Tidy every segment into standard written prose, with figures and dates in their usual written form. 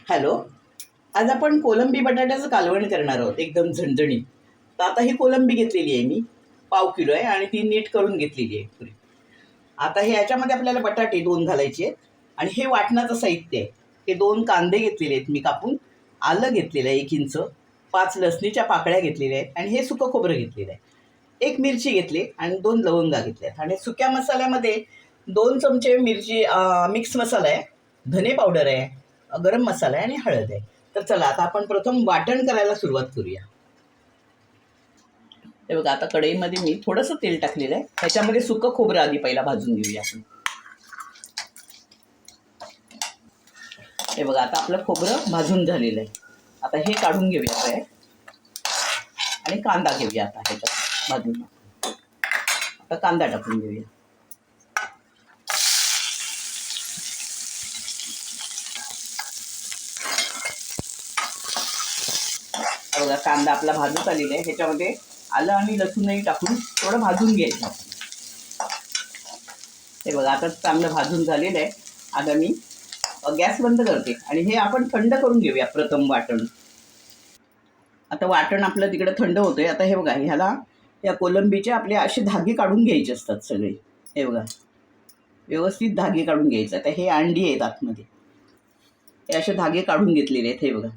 Hello. आज आपण कोलंबी बटाट्याचं कालवण करणार आहोत, एकदम झणझणीत. तर आता ही कोलंबी घेतलेली आहे मी, 1/2 किलो आहे आणि ती नीट करून घेतलेली आहे पुरी. आता हे याच्यामध्ये आपल्याला बटाटे 2 घालायचे आहेत आणि हे वाटणाचं साहित्य आहे. हे 2 कांदे घेतलेले आहेत मी कापून, आलं घेतलेलं आहे 1 इंच, 5 लसणीच्या पाकळ्या घेतलेल्या आहेत आणि हे सुकं खोबरं घेतलेलं आहे. 1 मिरची घेतली आणि 2 लवंगा घेतल्यात आणि सुक्या मसाल्यामध्ये 2 चमचे मिरची मिक्स मसाला आहे, धने पावडर आहे, गरम मसाला आहे आणि हळद आहे. तर चला आता आपण प्रथम वाटण करायला सुरुवात करूया. हे बघा, आता कढईमध्ये मी थोडंसं तेल टाकलेलं आहे. त्याच्यामध्ये सुकं खोबरं आधी पहिला भाजून घेऊया आपण. हे बघा, आता आपलं खोबरं भाजून झालेलं आहे. आता हे काढून घेऊया काय आणि कांदा घेऊया आता ह्याच्यात भाजून. आता कांदा टाकून घेऊया. बघा, कांदा आपला भाजून आलेला आहे. ह्याच्यामध्ये आलं आणि लसूणही टाकून थोडं भाजून घ्यायचं. हे बघा, आता चांगलं भाजून झालेलं आहे. आता मी गॅस बंद करते आणि हे आपण थंड करून घेऊया प्रथम वाटण. आता वाटण आपलं तिकडे थंड होतंय. आता हे बघा, ह्याला या कोलंबीचे आपले असे धागे काढून घ्यायचे असतात सगळे. हे बघा, व्यवस्थित धागे काढून घ्यायचे. आता हे अंडी आहेत आतमध्ये, हे असे धागे काढून घेतलेले आहेत. हे बघा,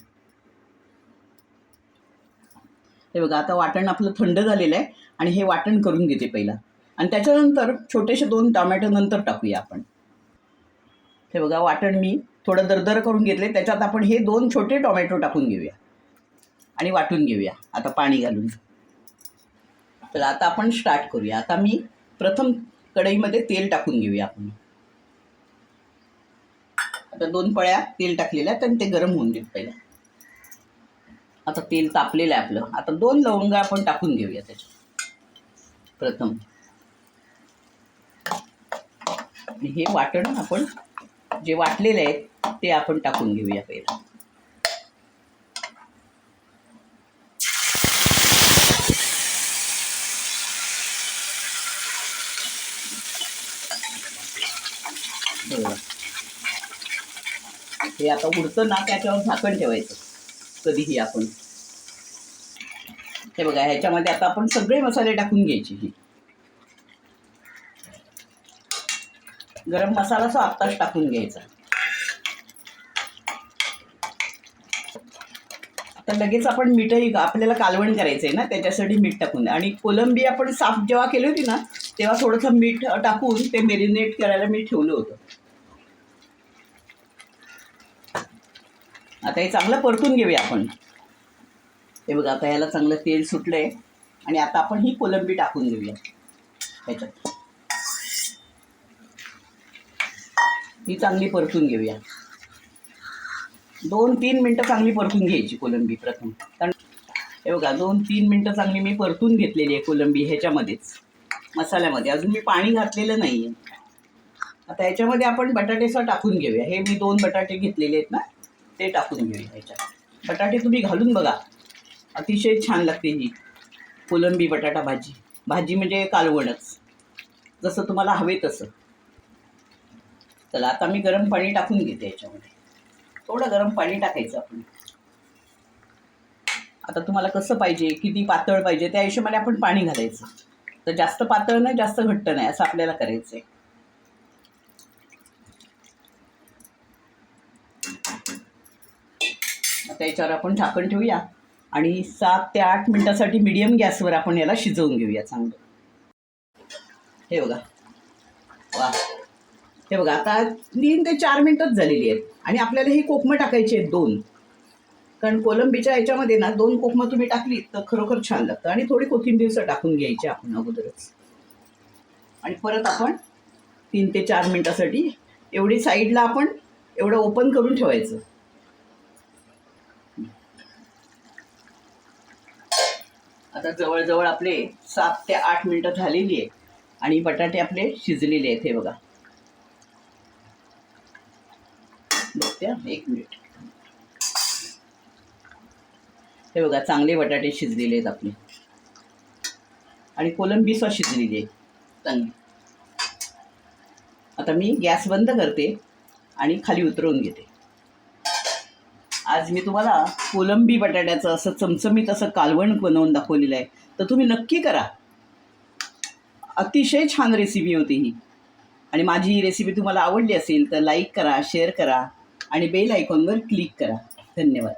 हे बघा, आता वाटण आपलं थंड झालेलं आहे आणि हे वाटण करून घेते पहिला आणि त्याच्यानंतर छोटेसे 2 टोमॅटो नंतर टाकूया आपण. हे बघा, वाटण मी थोडं दरदर करून घेतले. त्याच्यात आपण हे 2 छोटे टोमॅटो टाकून घेऊया आणि वाटून घेऊया आता पाणी घालून. तर आता आपण स्टार्ट करूया. आता मी प्रथम कढईमध्ये तेल टाकून घेऊया आपण. आता 2 पळ्या तेल टाकलेल्या आहेत आणि ते गरम होऊन देत पहिला. आता तेल तापलेलं आहे आपलं. आता 2 लवंगा आपण टाकून घेऊया त्याच्यात प्रथम. आणि हे वाटण आपण जे वाटलेले आहे ते आपण टाकून घेऊया पहिला. हे आता उडतं ना, त्याच्यावर झाकण ठेवायचं कधीही आपण. हे बघा, ह्याच्यामध्ये आता आपण सगळे मसाले टाकून घ्यायचे. ही गरम मसाला सो आत्ताच टाकून घ्यायचा. आता लगेच आपण मीठही, आपल्याला कालवण करायचं आहे ना, त्याच्यासाठी मीठ टाकून. आणि कोलंबी आपण साफ जेव्हा केली होती ना, तेव्हा थोडंसं मीठ टाकून ते मेरिनेट करायला मी ठेवलं होतं. आता हे चांगलं परतून घेऊया आपण. हे बघा, आता ह्याला चांगलं तेल सुटलंय आणि आता आपण ही कोलंबी टाकून घेऊया ह्याच्यात. ही चांगली परतून घेऊया. 2-3 मिनटं चांगली परतून घ्यायची कोलंबी प्रथम. कारण हे बघा, 2-3 मिनटं चांगली मी परतून घेतलेली आहे कोलंबी ह्याच्यामध्येच, मसाल्यामध्ये. अजून मी पाणी घातलेलं नाही आहे. आता ह्याच्यामध्ये आपण बटाटेसं टाकून घेऊया. हे मी 2 बटाटे घेतलेले आहेत ना, ते टाकून घेऊया ह्याच्यात. बटाटे तुम्ही घालून बघा, अतिशय छान लागते ही कोलंबी बटाटा भाजी. भाजी म्हणजे कालवणच, जसं तुम्हाला हवे तसं. चला, आता मी गरम पाणी टाकून घेते याच्यामध्ये. थोडं गरम पाणी टाकायचं आपण. आता तुम्हाला कसं पाहिजे, किती पातळ पाहिजे त्या हिशोबाने आपण पाणी घालायचं. तर जास्त पातळ नाही, जास्त घट्ट नाही, असं आपल्याला करायचं आहे. आता याच्यावर आपण झाकण ठेवूया आणि 7 ते 8 मिनिटासाठी मीडियम गॅसवर आपण याला शिजवून घेऊया चांगलं. हे बघा, वा, हे बघा, आता 3 ते 4 मिनिटच झालेली आहेत आणि आपल्याला ही कोकमं टाकायची आहेत 2. कारण कोलंबीच्या ह्याच्यामध्ये ना 2 कोकमं तुम्ही टाकली तर खरोखर छान लागतं. आणि थोडी कोथिंबीर टाकून घ्यायची आपण अगोदरच. आणि परत आपण 3 ते 4 मिनिटासाठी एवढी साईडला आपण एवढं ओपन करून ठेवायचं. आता जवळजवळ आपले 7 ते 8 मिनिटं झालेली आहे आणि बटाटे आपले शिजलेले आहेत. हे बघा, बघते 1 मिनिट. हे बघा, चांगले बटाटे शिजलेले आहेत आपले आणि कोलंबी सुद्धा शिजलेली आहे चांगली. आता मी गॅस बंद करते आणि खाली उतरवून घेते. आज मी तुम्हाला कोलंबी बटाट्याचं असं चमचमीत असं कालवण बनवून दाखवलेलं आहे. तर तुम्ही नक्की करा. अतिशय छान रेसिपी होती ही. आणि माझी ही रेसिपी तुम्हाला आवडली असेल तर लाईक करा, शेअर करा आणि बेल आयकॉनवर क्लिक करा. धन्यवाद.